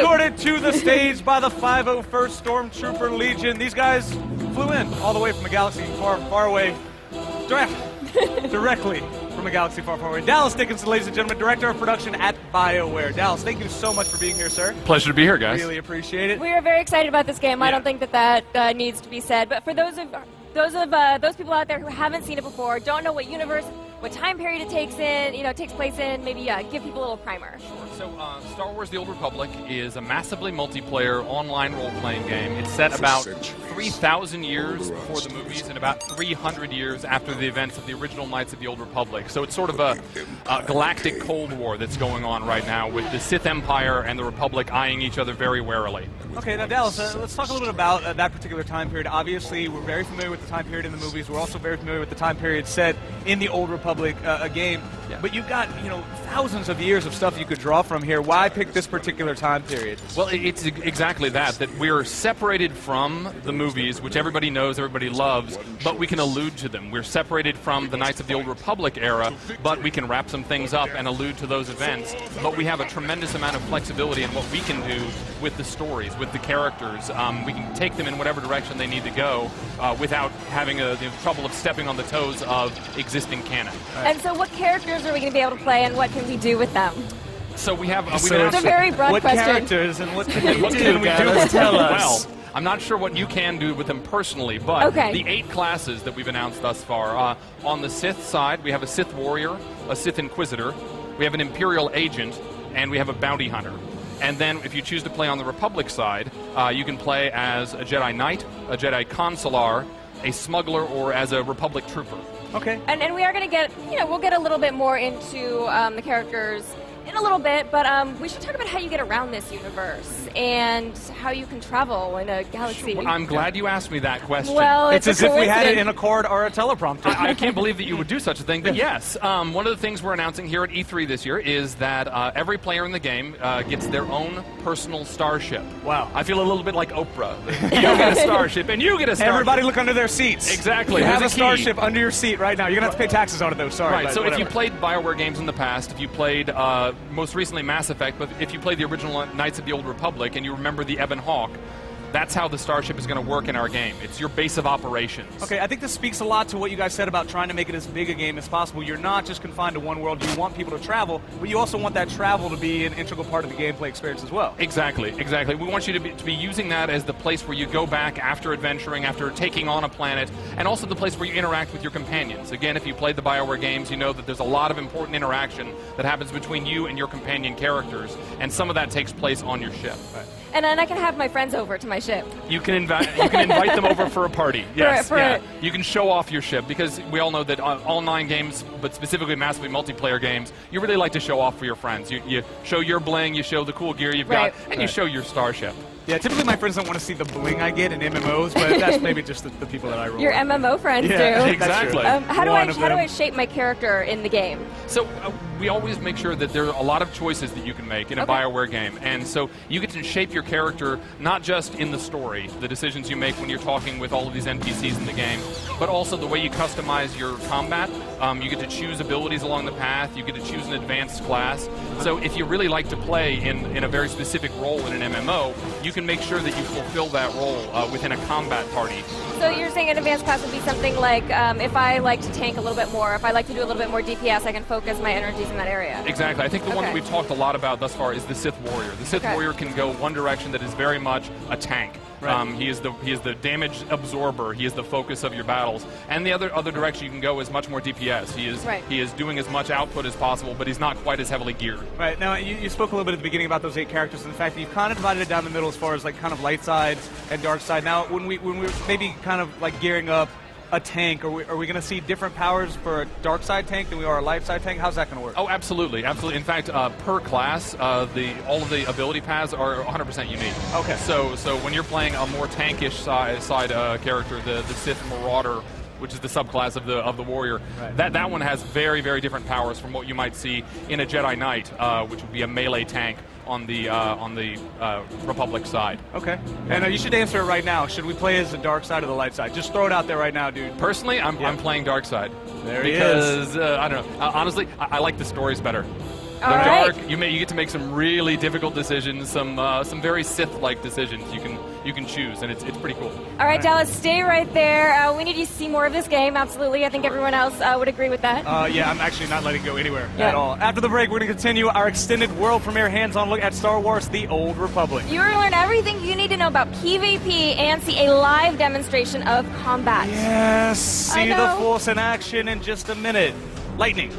escorted to the stage by the 501st Stormtrooper Legion. These guys flew in all the way from a galaxy far, far away, directly from a galaxy far, far away. Dallas Dickinson, ladies and gentlemen, Director of Production at Bioware. Dallas, thank you so much for being here, sir. Pleasure to be here, guys. Really appreciate it. We are very excited about this game. I don't think that needs to be said. But for those people out there who haven't seen it before, don't know what universe, what time period it takes place in, maybe give people a little primer. Sure. So, Star Wars: The Old Republic is a massively multiplayer online role-playing game. It's set about 3,000 years before the movies and about 300 years after the events of the original Knights of the Old Republic. So it's sort of a galactic Cold War that's going on right now with the Sith Empire and the Republic eyeing each other very warily. Okay, now Dallas, let's talk a little bit about that particular time period. Obviously, we're very familiar with the time period in the movies. We're also very familiar with the time period set in the Old Republic game. Yeah. But you've got, thousands of years of stuff you could draw from here. Why pick this particular time period? Well, it's exactly that we're separated from the movies, which everybody knows, everybody loves, but we can allude to them. We're separated from the Knights of the Old Republic era, but we can wrap some things up and allude to those events. But we have a tremendous amount of flexibility in what we can do with the stories, with the characters. We can take them in whatever direction they need to go without having the trouble of stepping on the toes of existing canon. And so what characters are we going to be able to play, and what can we do with them? So we have... it's a very broad question. What characters and what can we do? Tell us. Well, I'm not sure what you can do with them personally, but the 8 classes that we've announced thus far. On the Sith side, we have a Sith Warrior, a Sith Inquisitor, we have an Imperial Agent, and we have a Bounty Hunter. And then if you choose to play on the Republic side, you can play as a Jedi Knight, a Jedi Consular, a Smuggler, or as a Republic Trooper. Okay. And we are going to get, we'll get a little bit more into the characters in a little bit, but we should talk about how you get around this universe and how you can travel in a galaxy. Well, I'm glad you asked me that question. Well, it's as if we had it in a card or a teleprompter. I can't believe that you would do such a thing, but yes. One of the things we're announcing here at E3 this year is that every player in the game gets their own personal starship. Wow. I feel a little bit like Oprah. You get a starship, and you get a starship. Everybody look under their seats. Exactly. You have There's a key. starship under your seat right now. You're going to have to pay taxes on it, though. Sorry. Right, so whatever. if you played Bioware games in the past, if you played most recently Mass Effect, but if you played the original Knights of the Old Republic and you remember the Ebon Hawk, that's how the starship is going to work in our game. It's your base of operations. Okay, I think this speaks a lot to what you guys said about trying to make it as big a game as possible. You're not just confined to one world. You want people to travel, but you also want that travel to be an integral part of the gameplay experience as well. Exactly. We want you to be using that as the place where you go back after adventuring, after taking on a planet, and also the place where you interact with your companions. Again, if you played the Bioware games, you know that there's a lot of important interaction that happens between you and your companion characters, and some of that takes place on your ship. Right. And then I can have my friends over to my ship. You can invite them over for a party. Yes, You can show off your ship, because we all know that all 9 games, but specifically massively multiplayer games, you really like to show off for your friends. You show your bling, you show the cool gear you've got, and you show your starship. Yeah, typically my friends don't want to see the bling I get in MMOs, but that's maybe just the people that I roll Your with. MMO friends do. Exactly. How do I shape my character in the game? So we always make sure that there are a lot of choices that you can make in a Bioware game, and so you get to shape your character not just in the story, the decisions you make when you're talking with all of these NPCs in the game, but also the way you customize your combat. You get to choose abilities along the path. You get to choose an advanced class. So if you really like to play in a very specific role in an MMO, you can make sure that you fulfill that role within a combat party. So you're saying an advanced class would be something like if I like to tank a little bit more, if I like to do a little bit more DPS, I can focus my energies in that area. Exactly. I think the one that we've talked a lot about thus far is the Sith Warrior. The Sith Warrior can go one direction that is very much a tank. Right. He is the damage absorber. He is the focus of your battles. And the other direction you can go is much more DPS. He is doing as much output as possible, but he's not quite as heavily geared. Right. Now, you spoke a little bit at the beginning about those 8 characters and the fact that you've kind of divided it down the middle as far as like kind of light side and dark side. Now, when we're maybe kind of like gearing up a tank, are we going to see different powers for a dark side tank than we are a light side tank? How's that going to work? Oh, absolutely. In fact, per class, all of the ability paths are 100% unique. Okay. So when you're playing a more tankish side character, the Sith Marauder, which is the subclass of the warrior, that one has very, very different powers from what you might see in a Jedi Knight, which would be a melee tank on the Republic side. Okay. And you should answer it right now. Should we play as the dark side or the light side? Just throw it out there right now, dude. Personally, I'm playing dark side. There he is. Because, I don't know, honestly, I like the stories better. They're All right. dark. You get to make some really difficult decisions, some very Sith-like decisions you can choose, and it's pretty cool. All right, Dallas, stay right there. We need you to see more of this game. Absolutely, I think everyone else would agree with that. Yeah, I'm actually not letting go anywhere Yeah. at all. After the break, we're going to continue our extended world premiere hands-on look at Star Wars: The Old Republic. You're going to learn everything you need to know about PvP and see a live demonstration of combat. Yes, I see the know. Force in action in just a minute. Lightning.